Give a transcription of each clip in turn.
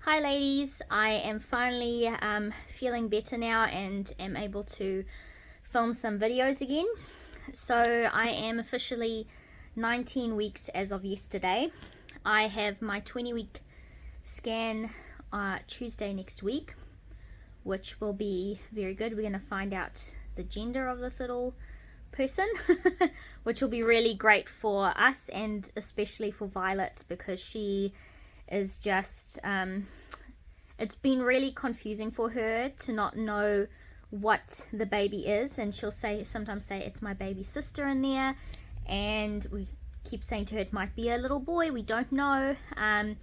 Hi ladies, I am finally feeling better now and am able to film some videos again. So I am officially 19 weeks as of yesterday. I have my 20-week scan Tuesday next week, which will be very good. We're going to find out the gender of this little person, which will be really great for us and especially for Violet, because she is just it's been really confusing for her to not know what the baby is, and she'll sometimes say it's my baby sister in there, and we keep saying to her it might be a little boy, we don't know, and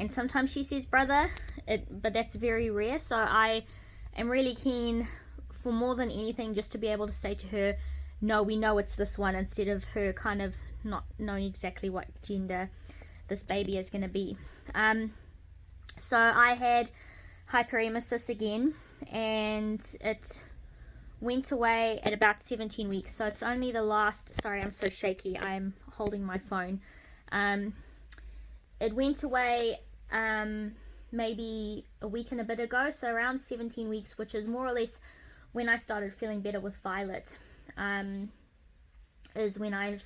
sometimes she says brother, but that's very rare. So I am really keen, for more than anything, just to be able to say to her, no, we know it's this one, instead of her kind of not knowing exactly what gender this baby is going to be. So I had hyperemesis again, and it went away at about 17 weeks. So it's only the last, sorry, I'm so shaky, I'm holding my phone. It went away maybe a week and a bit ago, so around 17 weeks, which is more or less when I started feeling better with Violet, is when I've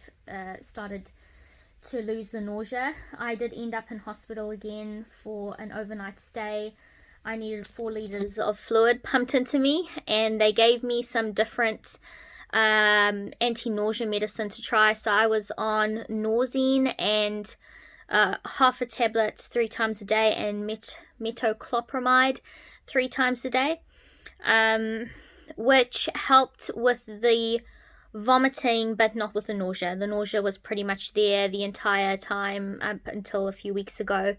started to lose the nausea. I did end up in hospital again for an overnight stay. I needed 4 liters of fluid pumped into me, and they gave me some different anti-nausea medicine to try. So I was on Nausine and half a tablet 3 times a day, and metoclopramide 3 times a day, which helped with the vomiting, but not with the nausea. The nausea was pretty much there the entire time up until a few weeks ago.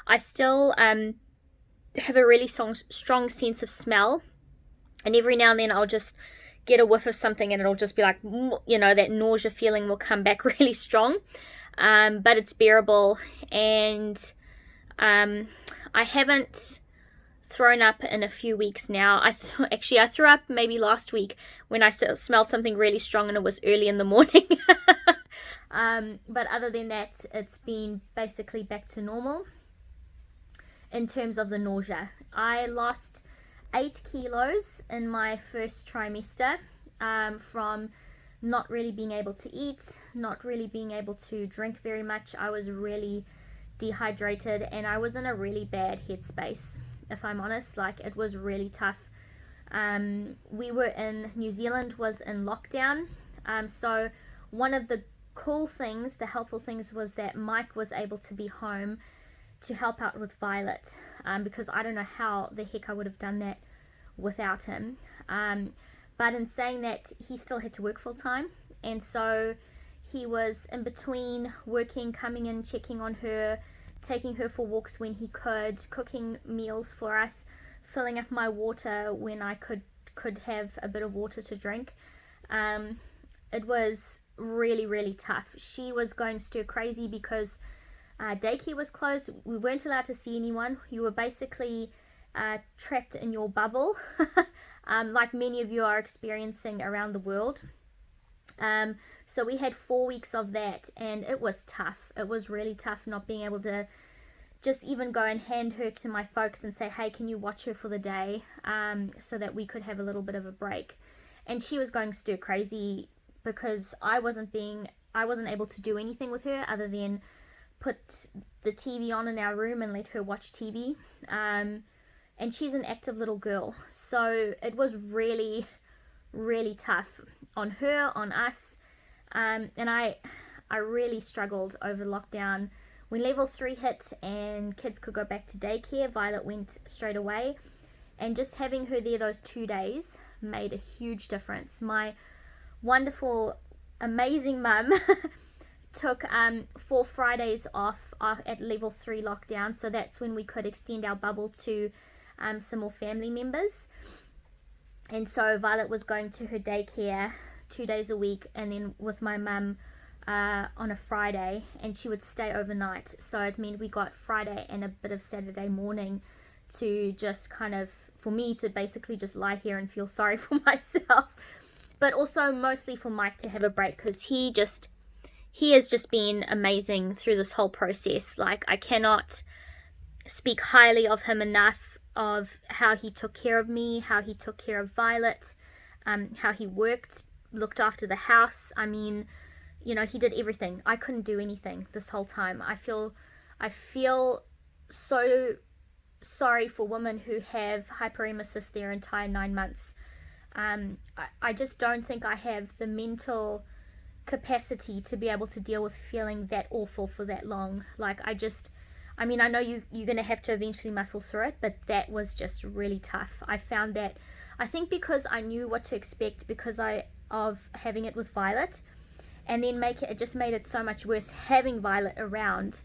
I still have a really strong sense of smell, and every now and then I'll just get a whiff of something and it'll just be like, you know, that nausea feeling will come back really strong, but it's bearable. And I haven't thrown up in a few weeks now. Actually I threw up maybe last week when I smelled something really strong, and it was early in the morning. But other than that, it's been basically back to normal in terms of the nausea. I lost 8 kilos in my first trimester, from not really being able to eat, not really being able to drink very much. I was really dehydrated, and I was in a really bad headspace, if I'm honest. Like, it was really tough. We were in New Zealand, was in lockdown, so one of the cool things, the helpful things, was that Myke was able to be home to help out with Violet, because I don't know how the heck I would have done that without him. But in saying that, he still had to work full time, and so he was in between working, coming in, checking on her, taking her for walks when he could, cooking meals for us, filling up my water when I could have a bit of water to drink. It was really, really tough. She was going stir crazy because daycare was closed. We weren't allowed to see anyone. You were basically trapped in your bubble, like many of you are experiencing around the world. So we had 4 weeks of that, and it was tough. It was really tough not being able to just even go and hand her to my folks and say, hey, can you watch her for the day, so that we could have a little bit of a break. And she was going stir crazy because I wasn't able to do anything with her other than put the TV on in our room and let her watch TV. And she's an active little girl, so it was really, really tough on her, on us, and I really struggled over lockdown. When level 3 hit and kids could go back to daycare, Violet went straight away, and just having her there those 2 days made a huge difference. My wonderful, amazing mum took 4 Fridays off at level 3 lockdown, so that's when we could extend our bubble to some more family members. And so Violet was going to her daycare 2 days a week, and then with my mum on a Friday, and she would stay overnight. So it meant we got Friday and a bit of Saturday morning to just kind of, for me to basically just lie here and feel sorry for myself, but also mostly for Myke to have a break, because he has just been amazing through this whole process. Like, I cannot speak highly of him enough, of how he took care of me, how he took care of Violet, how he looked after the house. I mean, you know, he did everything. I couldn't do anything this whole time. I feel so sorry for women who have hyperemesis their entire 9 months. I just don't think I have the mental capacity to be able to deal with feeling that awful for that long. Like, I mean, I know you're going to have to eventually muscle through it, but that was just really tough. I found that, I think because I knew what to expect because of having it with Violet, and then it just made it so much worse having Violet around,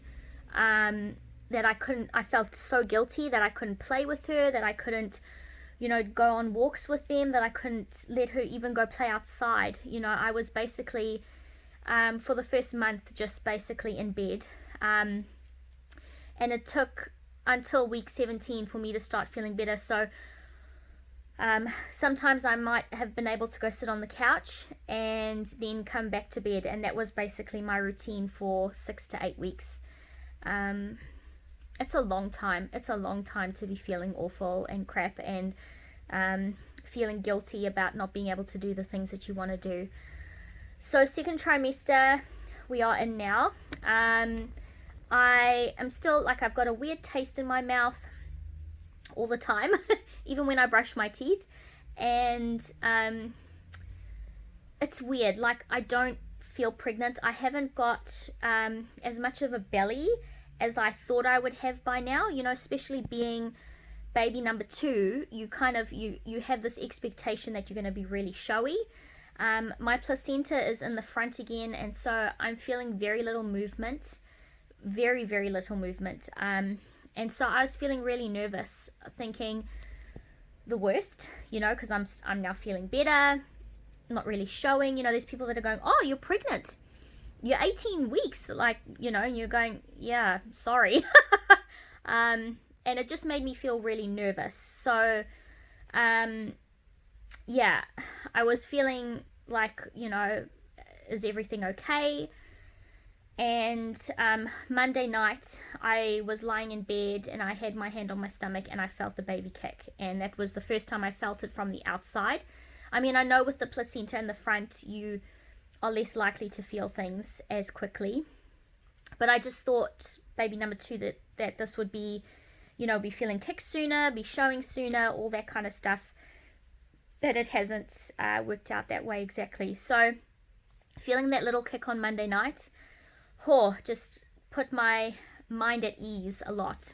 that I felt so guilty that I couldn't play with her, that I couldn't, you know, go on walks with them, that I couldn't let her even go play outside. You know, I was basically, for the first month, just basically in bed. And it took until week 17 for me to start feeling better. So sometimes I might have been able to go sit on the couch and then come back to bed. And that was basically my routine for 6 to 8 weeks. It's a long time. It's a long time to be feeling awful and crap and feeling guilty about not being able to do the things that you want to do. So second trimester we are in now. I am still, like, I've got a weird taste in my mouth all the time, even when I brush my teeth. And it's weird. Like, I don't feel pregnant. I haven't got as much of a belly as I thought I would have by now, you know, especially being baby number 2. You kind of, you have this expectation that you're going to be really showy. My placenta is in the front again, and so I'm feeling very little movement, very, very little movement. And so I was feeling really nervous, thinking the worst, you know, because I'm now feeling better, not really showing. You know, there's people that are going, oh, you're pregnant, you're 18 weeks, like, you know, you're going, yeah, sorry. And it just made me feel really nervous. So yeah, I was feeling like, you know, is everything okay? And Monday night I was lying in bed and I had my hand on my stomach and I felt the baby kick, and that was the first time I felt it from the outside. I mean, I know with the placenta in the front you are less likely to feel things as quickly, but I just thought baby number 2 that this would be, you know, be feeling kicks sooner, be showing sooner, all that kind of stuff, that it hasn't worked out that way exactly. So feeling that little kick on Monday night, just put my mind at ease a lot.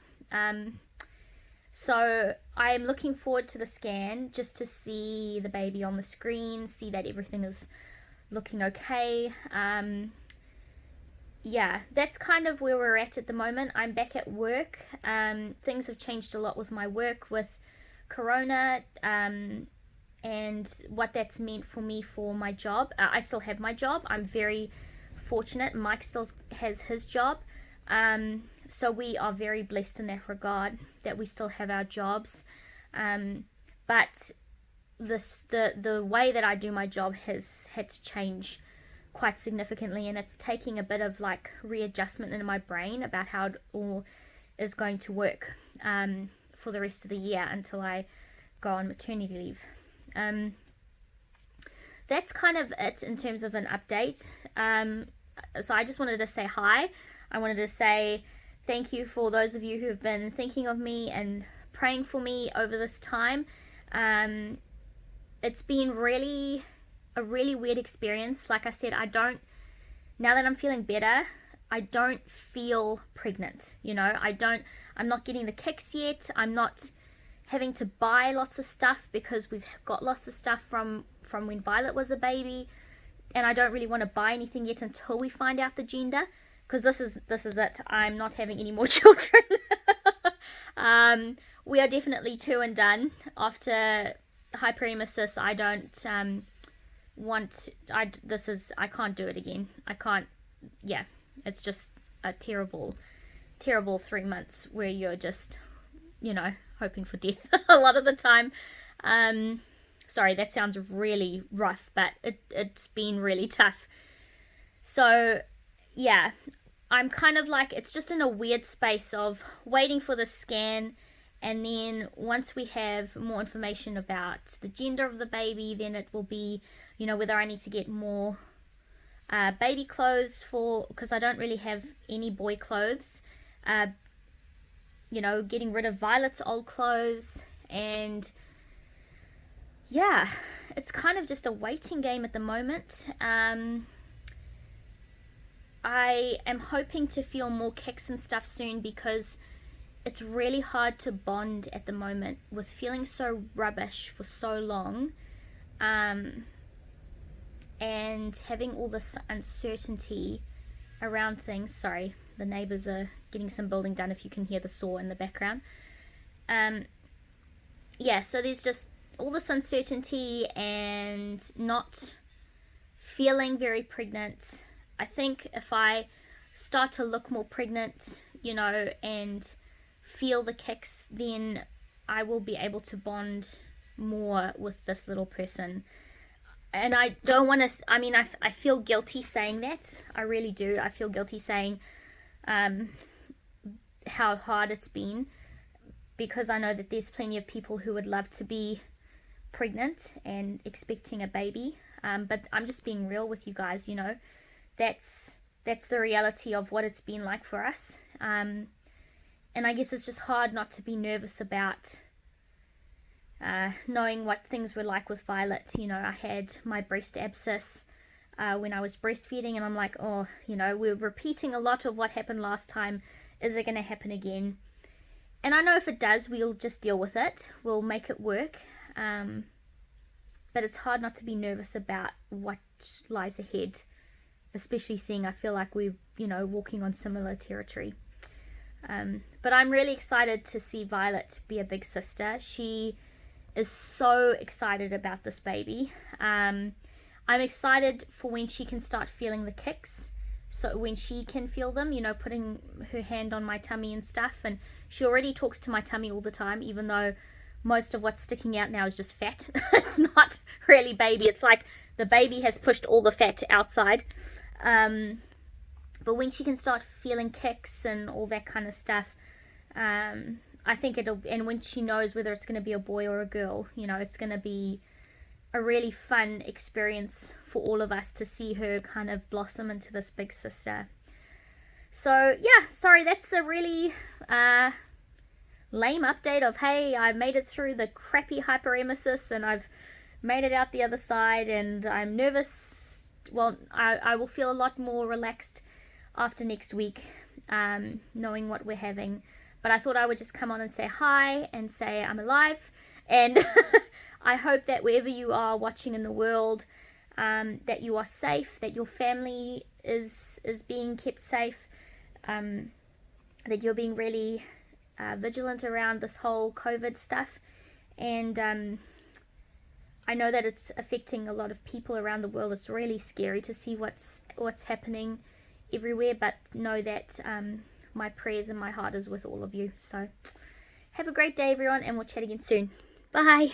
So I'm looking forward to the scan just to see the baby on the screen, see that everything is looking okay. Yeah, that's kind of where we're at the moment. I'm back at work. Things have changed a lot with my work with Corona, and what that's meant for me for my job. I still have my job. I'm very fortunate. Myke still has his job. So we are very blessed in that regard, that we still have our jobs. But the way that I do my job has had to change quite significantly, and it's taking a bit of like readjustment in my brain about how it all is going to work for the rest of the year until I go on maternity leave. That's kind of it in terms of an update. So I just wanted to say hi. I wanted to say thank you for those of you who have been thinking of me and praying for me over this time. It's been a really weird experience. Like I said, now that I'm feeling better, I don't feel pregnant, you know. I'm not getting the kicks yet. I'm not having to buy lots of stuff because we've got lots of stuff from when Violet was a baby, and I don't really want to buy anything yet until we find out the gender, because this is it. I'm not having any more children. We are definitely 2 and done after hyperemesis. I don't I can't do it again. I can't. Yeah, it's just a terrible 3 months where you're just, you know, hoping for death a lot of the time. Sorry, that sounds really rough, but it's been really tough. So yeah, I'm kind of like, it's just in a weird space of waiting for the scan, and then once we have more information about the gender of the baby, then it will be, whether I need to get more baby clothes because I don't really have any boy clothes. Getting rid of Violet's old clothes, and yeah, it's kind of just a waiting game at the moment. I am hoping to feel more kicks and stuff soon, because it's really hard to bond at the moment with feeling so rubbish for so long, and having all this uncertainty around things. Sorry, the neighbors are getting some building done, if you can hear the saw in the background. So there's just all this uncertainty and not feeling very pregnant. I think if I start to look more pregnant, and feel the kicks, then I will be able to bond more with this little person. And I don't want to, I feel guilty saying that. I really do. I feel guilty saying how hard it's been, because I know that there's plenty of people who would love to be pregnant and expecting a baby. But I'm just being real with you guys, That's the reality of what it's been like for us. And I guess it's just hard not to be nervous about knowing what things were like with Violet. I had my breast abscess when I was breastfeeding, and I'm like, we're repeating a lot of what happened last time. Is it going to happen again? And I know if it does, we'll just deal with it. We'll make it work. But it's hard not to be nervous about what lies ahead, especially seeing I feel like we're, walking on similar territory. But I'm really excited to see Violet be a big sister. She is so excited about this baby. I'm excited for when she can start feeling the kicks. So when she can feel them, putting her hand on my tummy and stuff. And she already talks to my tummy all the time, even though most of what's sticking out now is just fat. It's not really baby. It's like the baby has pushed all the fat outside. But when she can start feeling kicks and all that kind of stuff, I think and when she knows whether it's going to be a boy or a girl, it's going to be a really fun experience for all of us to see her kind of blossom into this big sister. So yeah, sorry, that's a really lame update of, hey, I made it through the crappy hyperemesis and I've made it out the other side, and I'm nervous. Well, I will feel a lot more relaxed after next week, knowing what we're having. But I thought I would just come on and say hi and say I'm alive, and I hope that wherever you are watching in the world, that you are safe, that your family is being kept safe, that you're being really vigilant around this whole COVID stuff. And I know that it's affecting a lot of people around the world. It's really scary to see what's happening everywhere, but know that my prayers and my heart is with all of you. So have a great day, everyone, and we'll chat again soon. Bye.